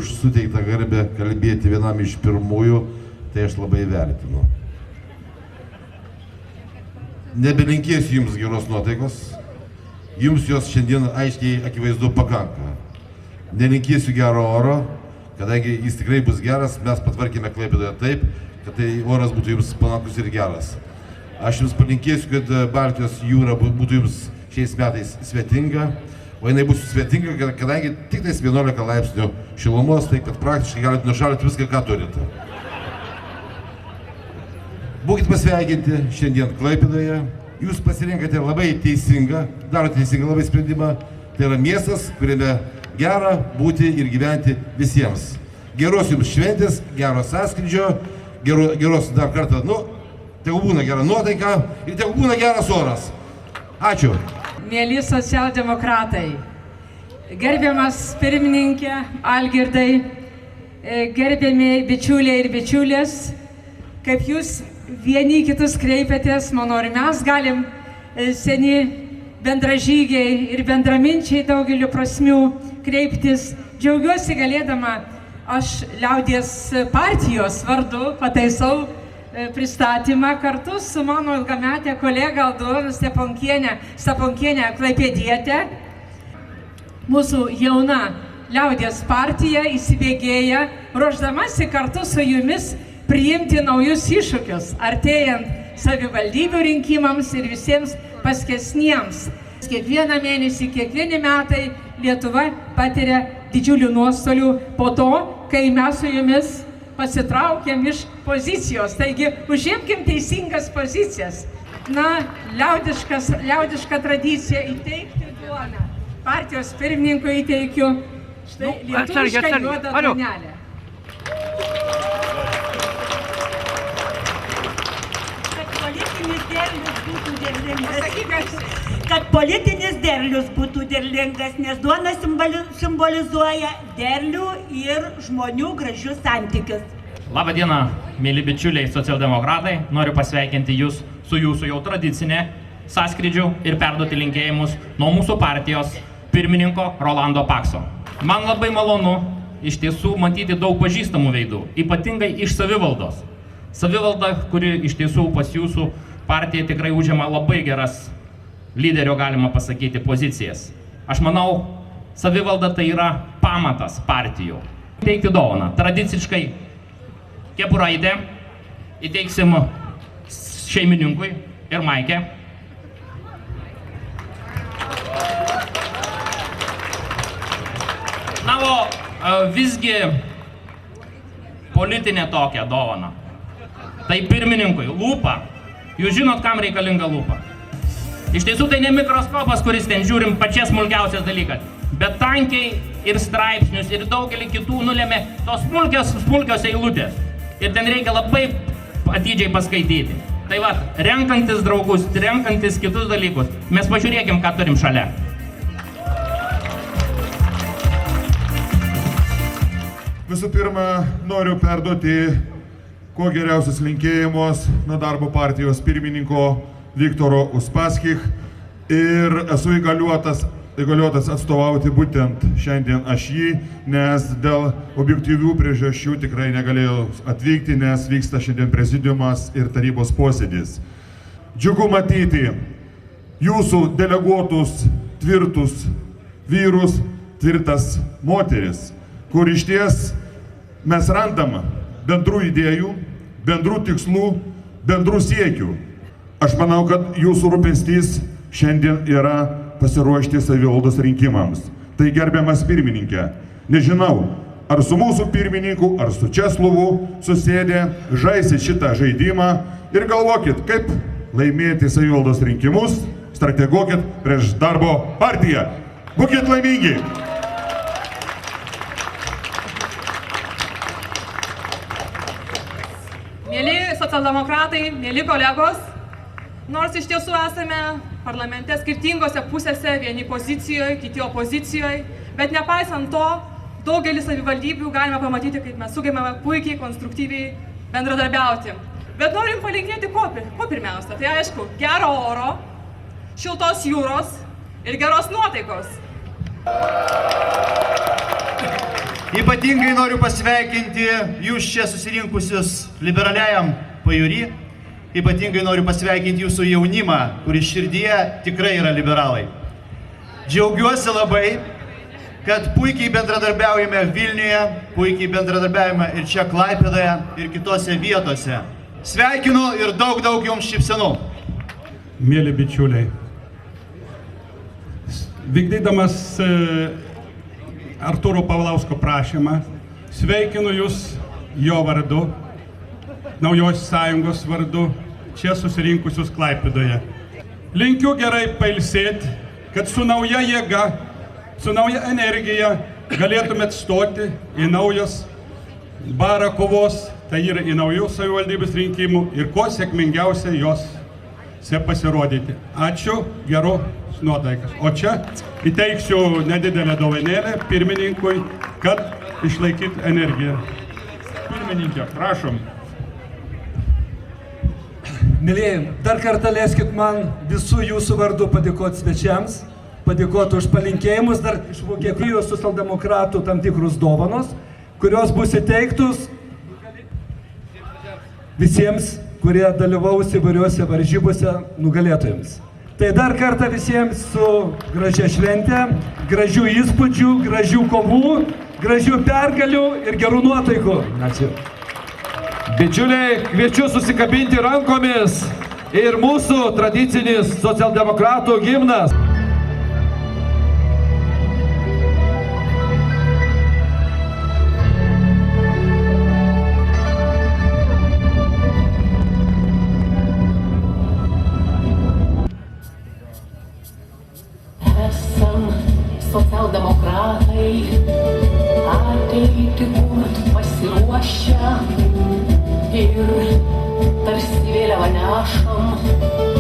už suteiktą garbę kalbėti vienam iš pirmųjų, tai aš labai vertinu. Nebelinkėsiu jums geros nuotaikos, jums jos šiandien aiškiai akivaizdu pakanka. Nelinkėsiu gero oro, kadangi jis tikrai bus geras, mes patvarkėme Klaipėdoje taip, kad tai oras būtų jums palankus ir geras. Aš jums palinkėsiu, kad Baltijos jūra būtų jums šiais metais svetinga, o jinai bus svetinga, kadangi tik tais 11 laipsnių šilumos, tai kad praktiškai galite nušalti viską, ką turite. Būkit pasveikinti šiandien Klaipėdoje, jūs pasirinkate labai teisingą, darote teisingą labai sprendimą, tai yra miestas, kuriame gera būti ir gyventi visiems. Geros jums šventės, gero sąskrydžio, geros dar kartą, tegu būna gera nuotaika ir tegu būna geras oras. Ačiū. Mėly socialdemokratai, gerbiamas pirmininkė Algirdai, gerbiami bičiuliai ir bičiulės, kaip jūs vieni kitus kreipiatės, manau, ir mes galim seni bendražygiai ir bendraminčiai daugeliu prasmių kreiptis. Džiaugiuosi galėdama aš Liaudies partijos vardu pataisau pristatymą kartu su mano ilgametė kolega Aldona Steponkienė Klaipėdietė. Mūsų jauna Liaudies partija įsibėgėja, ruošdamasi kartu su jumis priimti naujus iššūkius, artėjant savivaldybių rinkimams ir visiems paskesniems. Kiekvieną mėnesį, kiekvieni metai Lietuva patiria didžiulių nuostolių po to, kai mes su jumis pasitraukėm iš pozicijos. Taigi, užimkim teisingas pozicijas. Liaudiška tradicija įteikti duoną. Partijos pirmininkui įteikiu štai lietuvišką juodą duonelę. Kad politinis derlius būtų derlingas, nes duona simbolizuoja derlių ir žmonių gražius santykius. Labą dieną, mėly bičiuliai socialdemokratai. Noriu pasveikinti jūs su jūsų jau tradicinė sąskrydžių ir perduoti linkėjimus nuo mūsų partijos pirmininko Rolando Pakso. Man labai malonu iš tiesų matyti daug pažįstamų veidų, ypatingai iš savivaldos. Savivalda, kuri iš tiesų pas jūsų partija tikrai užima labai geras lyderio, galima pasakyti, pozicijas. Aš manau, savivalda tai yra pamatas partijų. Teikti dovaną. Tradiciškai kepuraitę įteiksim šeimininkui ir maikę. Visgi politinė tokia dovana. Tai pirmininkui lūpa. Jūs žinot, kam reikalinga lūpa. Iš tiesų tai ne mikroskopas, kuris ten žiūrim pačias smulkiausias dalykas, bet tankiai ir straipsnius ir daugelį kitų nulėmė tos smulkios eilutės. Ir ten reikia labai atidžiai paskaityti. Tai va, renkantis draugus, renkantis kitus dalykus, mes pažiūrėkim, ką turim šalia. Visų pirma, noriu perduoti kuo geriausius linkėjimus nuo darbo partijos pirmininko Viktoro Uspaskich ir esu įgaliotas atstovauti būtent šiandien aš jį, nes dėl objektyvių priežasčių tikrai negalėjau atvykti, nes vyksta šiandien prezidiumas ir tarybos posėdis. Džiugu matyti jūsų deleguotus tvirtus vyrus, tvirtas moteris, kur iš ties mes randam bendrų idėjų, bendrų tikslų, bendrų siekių. Aš manau, kad jūsų rūpestis šiandien yra pasiruošti savivaldos rinkimams. Tai gerbiamas pirmininkė, nežinau, ar su mūsų pirmininku, ar su Česlovu susėdę, žaisit šitą žaidimą ir galvokit, kaip laimėti savivaldos rinkimus, strateguokit prieš darbo partiją. Būkit laimingi! Mėly socialdemokratai, mėly kolegos, nors iš tiesų esame parlamente skirtingose pusėse, vieni pozicijoje, kiti opozicijoje, bet nepaisant to, daugelį savivaldybių galime pamatyti, kaip mes sugebame puikiai, konstruktyviai bendradarbiauti. Bet norim palinkėti ko pirmiausia, tai aišku, gero oro, šiltos jūros ir geros nuotaikos. Ypatingai noriu pasveikinti jūs čia susirinkusius liberaliajam pajūry. Ypatingai noriu pasveikinti jūsų jaunimą, kuris širdyje tikrai yra liberalai. Džiaugiuosi labai, kad puikiai bendradarbiaujame Vilniuje, puikiai bendradarbiaujame ir čia Klaipėdoje, ir kitose vietose. Sveikinu ir daug jums šypsenų. Mėly bičiuliai, vykdydamas Artūro Paulausko prašymą, sveikinu jūs jo vardu, Naujos sąjungos vardu, čia susirinkusius Klaipėdoje. Linkiu gerai pailsėti, kad su nauja jėga, su nauja energija galėtumėt stoti į naujos barą kovos, tai yra į naujų savivaldybės rinkimų ir kuo sėkmingiausia jos pasirodyti. Ačiū, geros nuotaikas. O čia įteiksiu nedidelę dovanėlę pirmininkui, kad išlaikytų energiją. Pirmininkė, prašom. Mėlyjei, dar kartą leiskit man visų jūsų vardu padėkoti svečiams, padėkoti už palinkėjimus, dar iš Vokietijos socialdemokratų tam tikrus dovanos, kurios bus įteiktus visiems, kurie dalyvaus įvairiuose varžybose nugalėtojams. Tai dar kartą visiems su gražia švente, gražių įspūdžių, gražių kovų, gražių pergalių ir gerų nuotaikų. Ačiū. Bičiuliai, kviečiu susikabinti rankomis ir mūsų tradicinis socialdemokratų himnas. Esam socialdemokratai, ateitį kurt pasiruošę ir tarsi vėliavą nešam